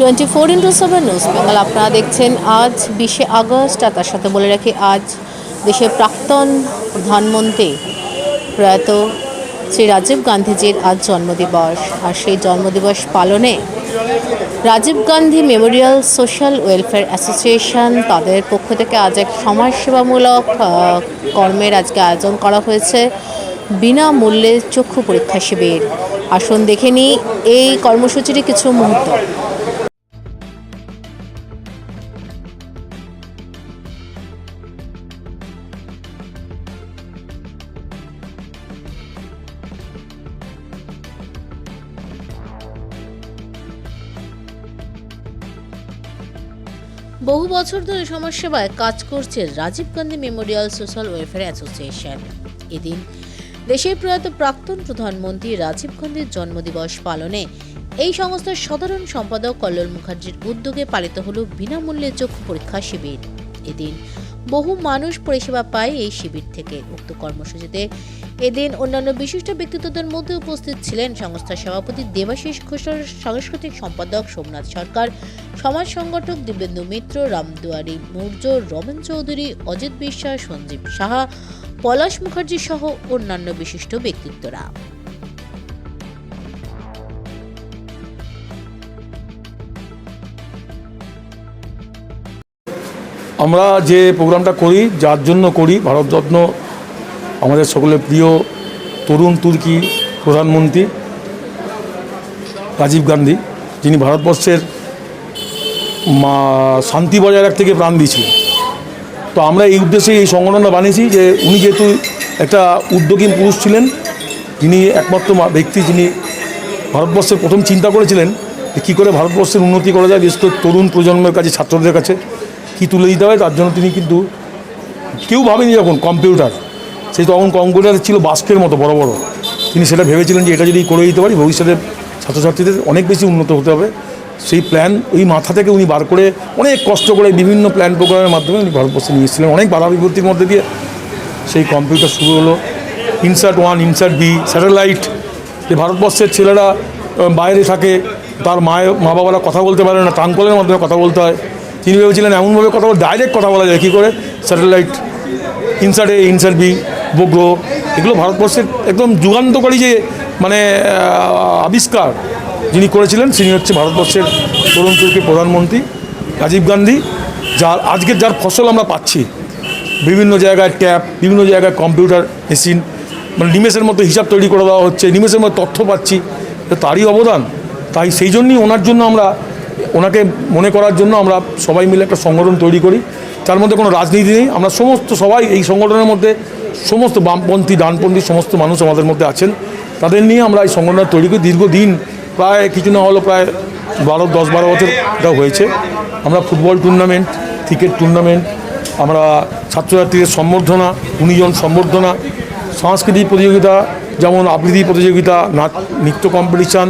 24x7 news Bengal আপনারা দেখছেন। আজ 20শে আগস্ট, আর তার সাথে বলে রাখি আজ দেশের প্রাক্তন প্রধানমন্ত্রী প্রয়াত শ্রী রাজীব গান্ধীজির আজ জন্মদিবস। আর সেই জন্মদিবস পালনে Rajiv Gandhi memorial social welfare association তাদের পক্ষ থেকে আজ এক সমাজসেবামূলক কর্মের আজকে আয়োজন করা হয়েছে, বিনামূল্যে চক্ষু পরীক্ষা শিবির। আসুন দেখে নিই এই কর্মসূচির কিছু মুহূর্ত। বহু বছর ধরে সমাজসেবায় কাজ করছে Rajiv Gandhi memorial social welfare association. এদিন দেশের প্রয়াত প্রাক্তন প্রধানমন্ত্রী রাজীব গান্ধীর জন্মদিবস পালনে এই সংস্থার সাধারণ সম্পাদক কল্লোল মুখার্জির উদ্যোগে পালিত হল বিনামূল্যে চক্ষু পরীক্ষা শিবির। এদিন বহু মানুষ পরিষেবা পায় এই শিবির থেকে। উক্ত কর্মসূচিতে এদিন অন্যান্য বিশিষ্ট ব্যক্তিত্বদের মধ্যে উপস্থিত ছিলেন সংস্থার সভাপতি দেবাশিস ঘোষাল, সাংস্কৃতিক সম্পাদক সোমনাথ সরকার, সমাজ সংগঠক দিব্যেন্দু মিত্র, রামদুয়ারি মৌর্য, রমেন চৌধুরী, অজিত বিশ্বাস, সঞ্জীব সাহা, পলাশ মুখার্জি সহ অন্যান্য বিশিষ্ট ব্যক্তিত্বরা। আমরা যে প্রোগ্রামটা করি, যার জন্য করি, ভারতরত্ন আমাদের সকলের প্রিয় তরুণ তুর্কি প্রধানমন্ত্রী রাজীব গান্ধী, যিনি ভারতবর্ষের শান্তি বজায় রাখতে থেকে প্রাণ দিয়েছিলেন। তো আমরা এই উদ্দেশ্যে এই সংগঠনটা বানিয়েছি যে উনি যেহেতু একটা উদ্যোগী পুরুষ ছিলেন, যিনি একমাত্র ব্যক্তি যিনি ভারতবর্ষের প্রথম চিন্তা করেছিলেন যে কী করে ভারতবর্ষের উন্নতি করা যায়, বিশেষ করে তরুণ প্রজন্মের কাছে, ছাত্রদের কাছে কী তুলে দিতে হয়, তার জন্য তিনি কিন্তু কেউ ভাবেনি যখন কম্পিউটার, সেই তখন কম্পিউটার ছিল বাস্কের মতো বড় বড়। তিনি সেটা ভেবেছিলেন যে এটা যদি করে দিতে পারি ভবিষ্যতে ছাত্রছাত্রীদের অনেক বেশি উন্নত হতে হবে। সেই প্ল্যান ওই মাথা থেকে উনি বার করে অনেক কষ্ট করে বিভিন্ন প্ল্যান প্রোগ্রামের মাধ্যমে উনি ভারতবর্ষে নিয়ে এসেছিলেন। অনেক বাধা বিপত্তির মধ্যে দিয়ে সেই কম্পিউটার শুরু হলো। ইনসার্ট 1, ইনসার্ট বি, স্যাটেলাইট, যে ভারতবর্ষের ছেলেরা বাইরে থাকে, তার মা বাবারা কথা বলতে পারে না, ট্রাঙ্কলের মাধ্যমে কথা বলতে হয়। তিনি ভেবেছিলেন এমনভাবে কথা বলে ডাইরেক্ট কথা বলা যায় কী করে, satellite, insert A, insert B, উপগ্রহ, এগুলো ভারতবর্ষের একদম যুগান্তকারী যে আবিষ্কার যিনি করেছিলেন, তিনি হচ্ছে ভারতবর্ষের তরুণ তুর্কি প্রধানমন্ত্রী রাজীব গান্ধী। যার ফসল আমরা পাচ্ছি, বিভিন্ন জায়গায় ট্যাব, বিভিন্ন জায়গায় কম্পিউটার মেশিন, মানে নিমেষের মতো হিসাব তৈরি করে দেওয়া হচ্ছে, নিমেষের মতো তথ্য পাচ্ছি, তারই অবদান। তাই সেই জন্যই ওনাকে মনে করার জন্য আমরা সবাই মিলে একটা সংগঠন তৈরি করি। তার মধ্যে কোনো রাজনীতি নেই, আমরা সবাই এই সংগঠনের মধ্যে সমস্ত বামপন্থী, ডানপন্থী সমস্ত মানুষ আমাদের মধ্যে আছেন। তাদের নিয়ে আমরা এই সংগঠন তৈরি করি। দীর্ঘদিন প্রায় কিছু না হলো প্রায় 10-12 বছর এটা হয়েছে। আমরা ফুটবল টুর্নামেন্ট, ক্রিকেট টুর্নামেন্ট, আমরা ছাত্রছাত্রীদের সম্বর্ধনা, গুণীজন সম্বর্ধনা, সাংস্কৃতিক প্রতিযোগিতা যেমন আবৃত্তি প্রতিযোগিতা, নৃত্য কম্পিটিশান,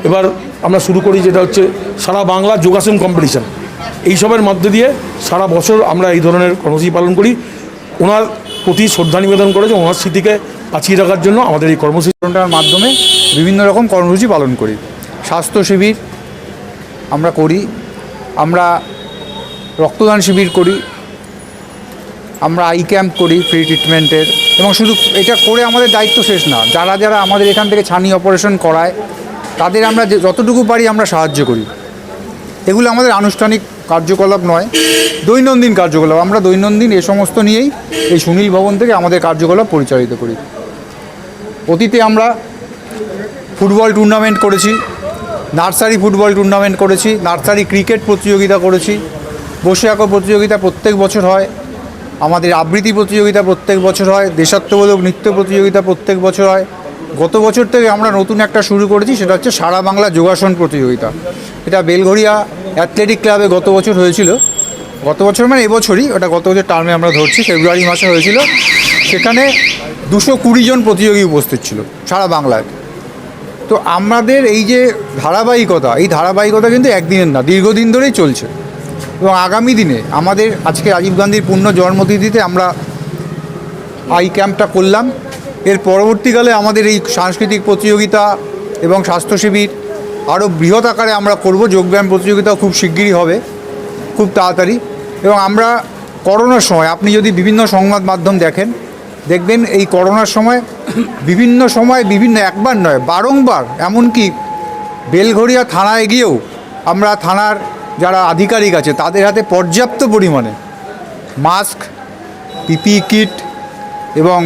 এবার আমরা শুরু করি যেটা হচ্ছে সারা বাংলা যোগাসন কম্পিটিশান। এইসবের মধ্যে দিয়ে সারা বছর আমরা এই ধরনের কর্মসূচি পালন করি, ওনার প্রতি শ্রদ্ধা নিবেদন করেছে, ওনার স্মৃতিকে বাঁচিয়ে রাখার জন্য আমাদের এই কর্মসূচিটার মাধ্যমে বিভিন্ন রকম কর্মসূচি পালন করি। স্বাস্থ্য শিবির আমরা করি, আমরা রক্তদান শিবির করি, আমরা আই ক্যাম্প করি ফ্রি ট্রিটমেন্টের। এবং শুধু এটা করে আমাদের দায়িত্ব শেষ না, যারা আমাদের এখান থেকে ছানি অপারেশন করায় তাদের আমরা যতটুকু পারি আমরা সাহায্য করি। এগুলো আমাদের আনুষ্ঠানিক কার্যকলাপ নয়, দৈনন্দিন কার্যকলাপ। আমরা দৈনন্দিন এ সমস্ত নিয়েই এই সুনীল ভবন থেকে আমাদের কার্যকলাপ পরিচালিত করি। অতীতে আমরা ফুটবল টুর্নামেন্ট করেছি, নার্সারি ফুটবল টুর্নামেন্ট করেছি, নার্সারি ক্রিকেট প্রতিযোগিতা করেছি, বসে আঁকো প্রতিযোগিতা প্রত্যেক বছর হয়, আমাদের আবৃত্তি প্রতিযোগিতা প্রত্যেক বছর হয়, দেশাত্মবোধক নৃত্য প্রতিযোগিতা প্রত্যেক বছর হয়। গত বছর থেকে আমরা নতুন একটা শুরু করেছি, সেটা হচ্ছে সারা বাংলা যোগাসন প্রতিযোগিতা। এটা বেলঘরিয়া অ্যাথলেটিক ক্লাবে গত বছর হয়েছিল। গত বছর মানে এবছরই, ওটা গত বছর টার্মে আমরা ধরছি, ফেব্রুয়ারি মাসে হয়েছিল। সেখানে 220 জন প্রতিযোগী উপস্থিত ছিল সারা বাংলায়। তো আমাদের এই যে ধারাবাহিকতা কিন্তু একদিনের না, দীর্ঘদিন ধরেই চলছে। এবং আগামী দিনে আমাদের আজকে রাজীব গান্ধীর পূর্ণ জন্মতিথিতে আমরা আই ক্যাম্পটা করলাম। এর পরবর্তীকালে আমাদের এই সাংস্কৃতিক প্রতিযোগিতা এবং স্বাস্থ্য শিবির আরও বৃহৎ আকারে আমরা করব। যোগব্যায়াম প্রতিযোগিতাও খুব শিগগিরই হবে, খুব তাড়াতাড়ি। এবং আমরা করোনার সময় আপনি যদি বিভিন্ন সংবাদ মাধ্যম দেখেন, দেখবেন এই করোনার সময় বিভিন্ন একবার নয় বারংবার, এমনকি বেলঘড়িয়া থানায় গিয়েও আমরা থানার যারা আধিকারিক আছে তাদের হাতে পর্যাপ্ত পরিমাণে মাস্ক, পিপিই কিট এবং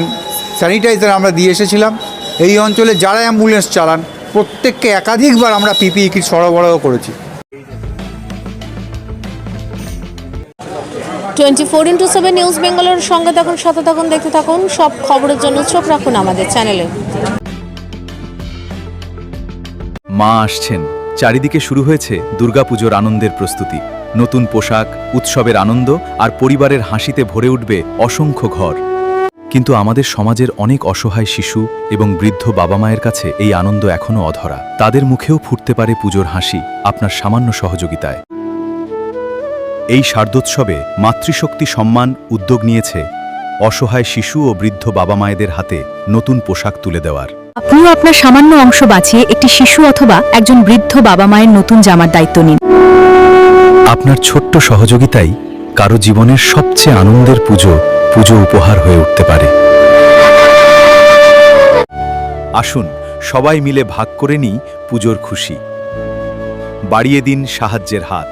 স্যানিটাইজার আমরা দিয়ে এসেছিলাম। এই অঞ্চলে যারা অ্যাম্বুলেন্স চালান প্রত্যেককে একাধিকবার আমরা পিপিই কিট সরবরাহ করেছি। 24x7 নিউজ বেঙ্গলের সঙ্গে থাকুন, সাথে থাকুন, দেখতে থাকুন। সব খবরের জন্য চোখ রাখুন আমাদের চ্যানেলে। মা আসছেন, চারিদিকে শুরু হয়েছে দুর্গাপুজোর আনন্দের প্রস্তুতি। নতুন পোশাক, উৎসবের আনন্দ আর পরিবারের হাসিতে ভরে উঠবে অসংখ্য ঘর। কিন্তু আমাদের সমাজের অনেক অসহায় শিশু এবং বৃদ্ধ বাবা মায়ের কাছে এই আনন্দ এখনও অধরা। তাদের মুখেও ফুটতে পারে পুজোর হাসি আপনার সামান্য সহযোগিতায়। এই শারদোৎসবে মাতৃশক্তি সম্মান উদ্যোগ নিয়েছে অসহায় শিশু ও বৃদ্ধ বাবা মায়েদের হাতে নতুন পোশাক তুলে দেওয়ার। আপনিও আপনার সামান্য অংশ বাঁচিয়ে একটি শিশু অথবা একজন বৃদ্ধ বাবা মায়ের নতুন জামার দায়িত্ব নিন। আপনার ছোট্ট সহযোগিতাই কারো জীবনের সবচেয়ে আনন্দের পুজো উপহার হয়ে উঠতে পারে। আসুন সবাই মিলে ভাগ করে নিই পুজোর খুশি। বাড়িয়ে দিন সাহায্যের হাত।